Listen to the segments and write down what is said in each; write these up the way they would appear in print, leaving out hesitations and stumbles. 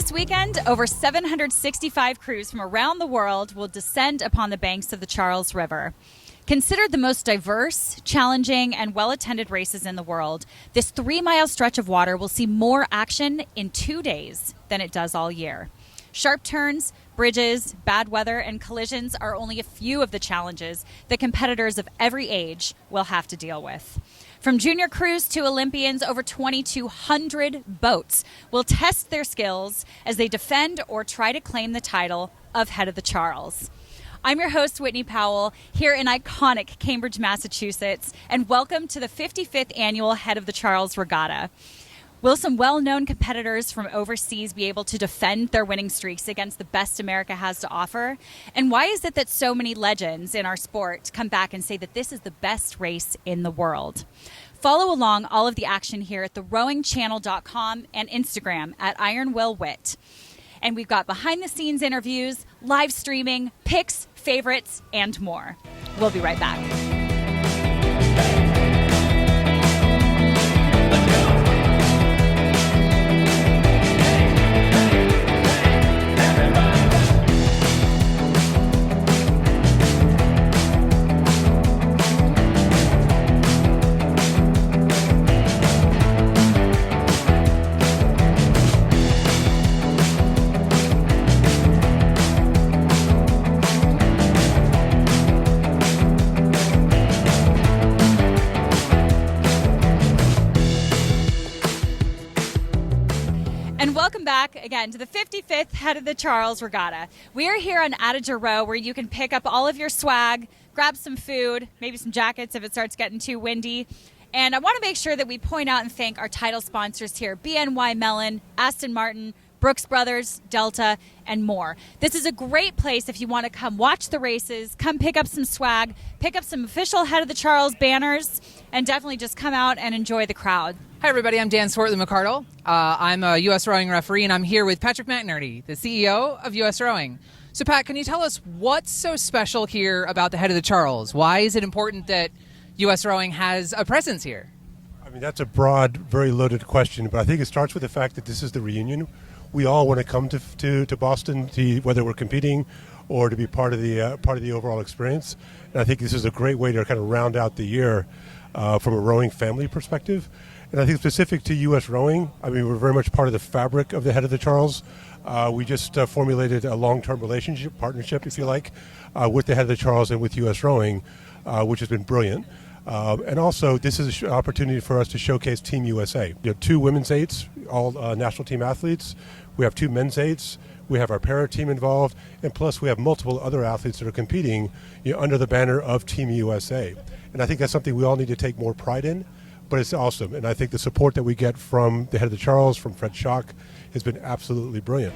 This weekend, over 765 crews from around the world will descend upon the banks of the Charles River. Considered the most diverse, challenging, and well-attended races in the world, this 3-mile stretch of water will see more action in 2 days than it does all year. Sharp turns, bridges, bad weather, and collisions are only a few of the challenges that competitors of every age will have to deal with. From junior crews to Olympians, over 2,200 boats will test their skills as they defend or try to claim the title of Head of the Charles. I'm your host, Whitney Powell, here in iconic Cambridge, Massachusetts, and welcome to the 55th annual Head of the Charles Regatta. Will some well-known competitors from overseas be able to defend their winning streaks against the best America has to offer? And why is it that so many legends in our sport come back and say that this is the best race in the world? Follow along all of the action here at therowingchannel.com and Instagram at IronWillWit. And we've got behind-the-scenes interviews, live streaming, picks, favorites, and more. We'll be right back. Welcome back again to the 55th Head of the Charles Regatta. We are here on Attager Row, where you can pick up all of your swag, grab some food, maybe some jackets if it starts getting too windy. And I want to make sure that we point out and thank our title sponsors here, BNY Mellon, Aston Martin, Brooks Brothers, Delta, and more. This is a great place if you want to come watch the races, come pick up some swag, pick up some official Head of the Charles banners, and definitely just come out and enjoy the crowd. Hi, everybody. I'm Dan Swartley-McCardle. I'm a U.S. rowing referee, and I'm here with Patrick McNerney, the CEO of U.S. Rowing. So, Pat, can you tell us what's so special here about the Head of the Charles? Why is it important that U.S. Rowing has a presence here? I mean, that's a broad, very loaded question, but I think it starts with the fact that this is the reunion. We all want to come to Boston, whether we're competing or to be part of the overall experience. And I think this is a great way to kind of round out the year from a rowing family perspective. And I think specific to U.S. Rowing, I mean, we're very much part of the fabric of the Head of the Charles. We just formulated a long-term relationship, partnership, if you like, with the Head of the Charles and with U.S. Rowing, which has been brilliant. And also, this is an opportunity for us to showcase Team USA. We have 2 women's eights, all national team athletes. We have 2 men's eights. We have our para team involved. And plus, we have multiple other athletes that are competing under the banner of Team USA. And I think that's something we all need to take more pride in. But it's awesome, and I think the support that we get from the Head of the Charles, from Preshow, has been absolutely brilliant.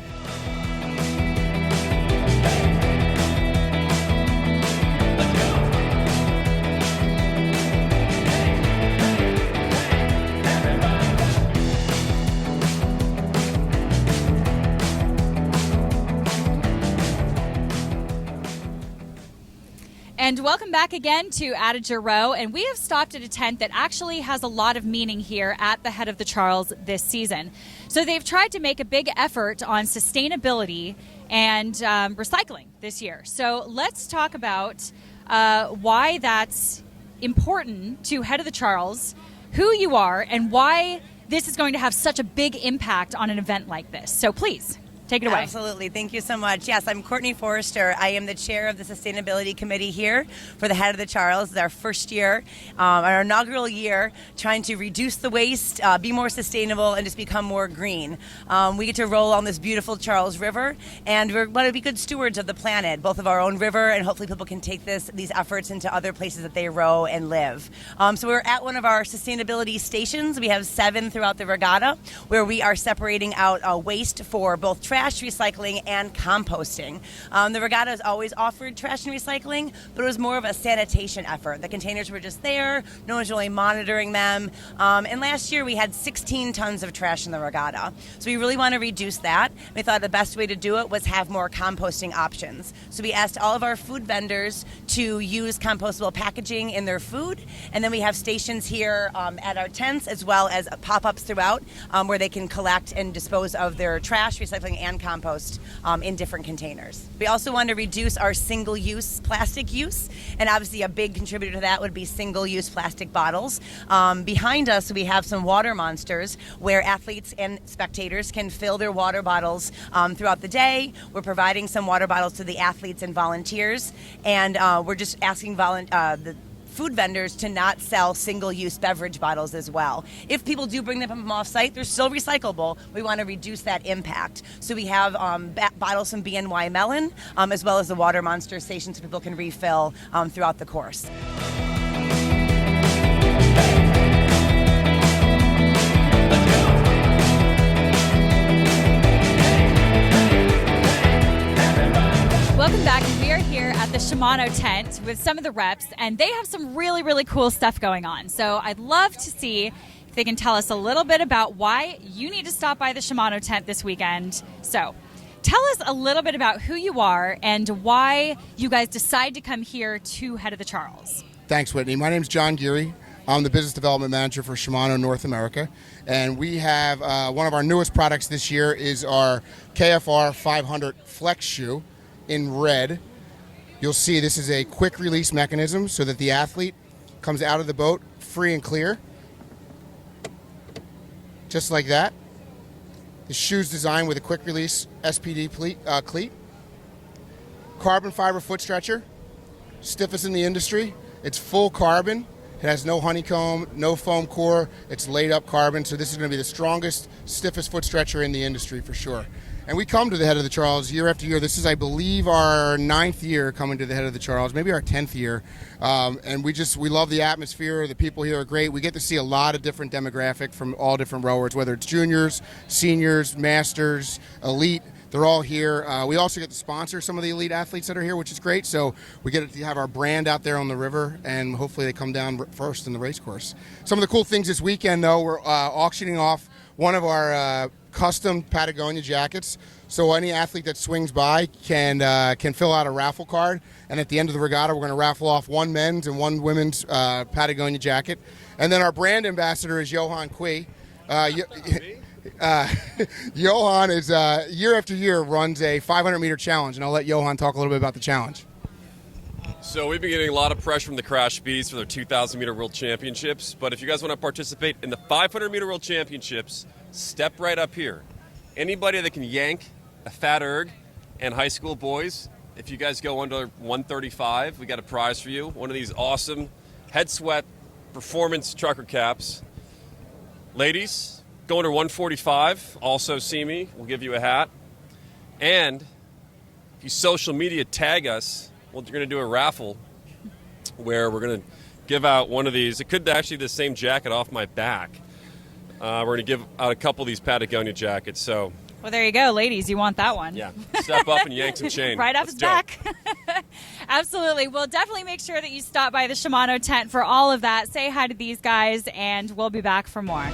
And welcome back again to Attager Row, and we have stopped at a tent that actually has a lot of meaning here at the Head of the Charles this season. So they've tried to make a big effort on sustainability and recycling this year. So let's talk about why that's important to Head of the Charles, who you are, and why this is going to have such a big impact on an event like this. So please. Take it away. Absolutely. Thank you so much. Yes, I'm Courtney Forrester. I am the chair of the Sustainability Committee here for the Head of the Charles. It's our first year, our inaugural year, trying to reduce the waste, be more sustainable, and just become more green. We get to roll on this beautiful Charles River, and we want to be good stewards of the planet, both of our own river, and hopefully people can take these efforts into other places that they row and live. So we're at one of our sustainability stations. We have 7 throughout the regatta, where we are separating out waste for both trash recycling and composting. The regatta has always offered trash and recycling, but it was more of a sanitation effort. The containers were just there, no one's really monitoring them. And last year we had 16 tons of trash in the regatta. So we really want to reduce that. We thought the best way to do it was have more composting options. So we asked all of our food vendors to use compostable packaging in their food, and then we have stations here at our tents as well as pop-ups throughout where they can collect and dispose of their trash, recycling, and compost in different containers. We also want to reduce our single-use plastic use, and obviously a big contributor to that would be single-use plastic bottles. Behind us we have some water monsters where athletes and spectators can fill their water bottles throughout the day. We're providing some water bottles to the athletes and volunteers, and we're just asking the food vendors to not sell single-use beverage bottles as well. If people do bring them from off-site, they're still recyclable. We want to reduce that impact. So we have bottles from BNY Mellon, as well as the Water Monster station so people can refill throughout the course. Welcome back. We are here at the Shimano tent with some of the reps, and they have some really, really cool stuff going on. So I'd love to see if they can tell us a little bit about why you need to stop by the Shimano tent this weekend. So tell us a little bit about who you are and why you guys decide to come here to Head of the Charles. Thanks, Whitney. My name's John Geary. I'm the Business Development Manager for Shimano North America. And we have one of our newest products this year is our HOCR55 Flex shoe in red. You'll see this is a quick release mechanism so that the athlete comes out of the boat free and clear. Just like that. The shoe's designed with a quick release SPD cleat. Carbon fiber foot stretcher, stiffest in the industry. It's full carbon. It has no honeycomb, no foam core. It's laid up carbon, so this is going to be the strongest, stiffest foot stretcher in the industry for sure. And we come to the Head of the Charles year after year. This is, I believe, our 9th year coming to the Head of the Charles, maybe our 10th year. And we love the atmosphere. The people here are great. We get to see a lot of different demographic from all different rowers, whether it's juniors, seniors, masters, elite. They're all here. We also get to sponsor some of the elite athletes that are here, which is great. So we get to have our brand out there on the river, and hopefully they come down first in the race course. Some of the cool things this weekend, though, we're auctioning off one of our custom Patagonia jackets. So any athlete that swings by can fill out a raffle card. And at the end of the regatta, we're going to raffle off one men's and one women's Patagonia jacket. And then our brand ambassador is Johan Cui. Johan is year after year runs a 500-meter challenge, and I'll let Johan talk a little bit about the challenge. So we've been getting a lot of pressure from the Crash Bees for their 2,000-meter World Championships, but if you guys want to participate in the 500-meter World Championships, step right up here. Anybody that can yank a fat erg and high school boys, if you guys go under 135, we got a prize for you. One of these awesome head sweat performance trucker caps. Ladies, go under 145, also see me. We'll give you a hat. And if you social media tag us, well, you're going to do a raffle where we're going to give out one of these. It could actually be the same jacket off my back. We're going to give out a couple of these Patagonia jackets. So, well, there you go, ladies. You want that one. Yeah. Step up and yank some chain. Right off his back. Absolutely. We'll definitely make sure that you stop by the Shimano tent for all of that. Say hi to these guys, and we'll be back for more.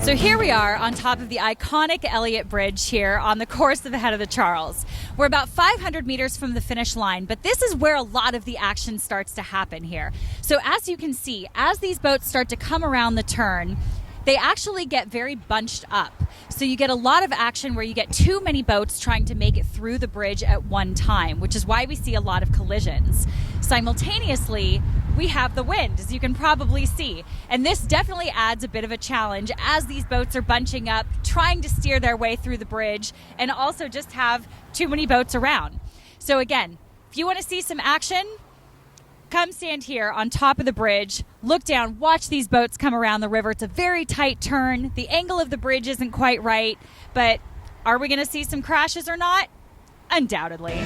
So here we are on top of the iconic Elliott Bridge here on the course of the Head of the Charles. We're about 500 meters from the finish line, but this is where a lot of the action starts to happen here. So as you can see, as these boats start to come around the turn, they actually get very bunched up. So you get a lot of action where you get too many boats trying to make it through the bridge at one time, which is why we see a lot of collisions. Simultaneously, we have the wind, as you can probably see. And this definitely adds a bit of a challenge as these boats are bunching up, trying to steer their way through the bridge, and also just have too many boats around. So again, if you want to see some action, Come stand here on top of the bridge, look down, watch these boats come around the river. It's a very tight turn. The angle of the bridge isn't quite right, but are we going to see some crashes or not? Undoubtedly.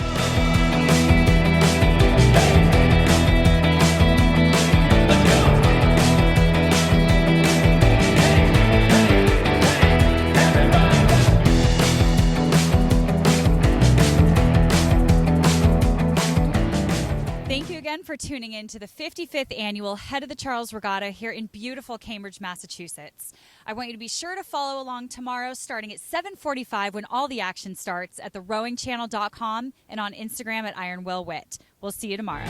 Thank you again for tuning in to the 55th annual Head of the Charles Regatta here in beautiful Cambridge, Massachusetts. I want you to be sure to follow along tomorrow starting at 7:45 when all the action starts at therowingchannel.com and on Instagram at IronWillWit. We'll see you tomorrow.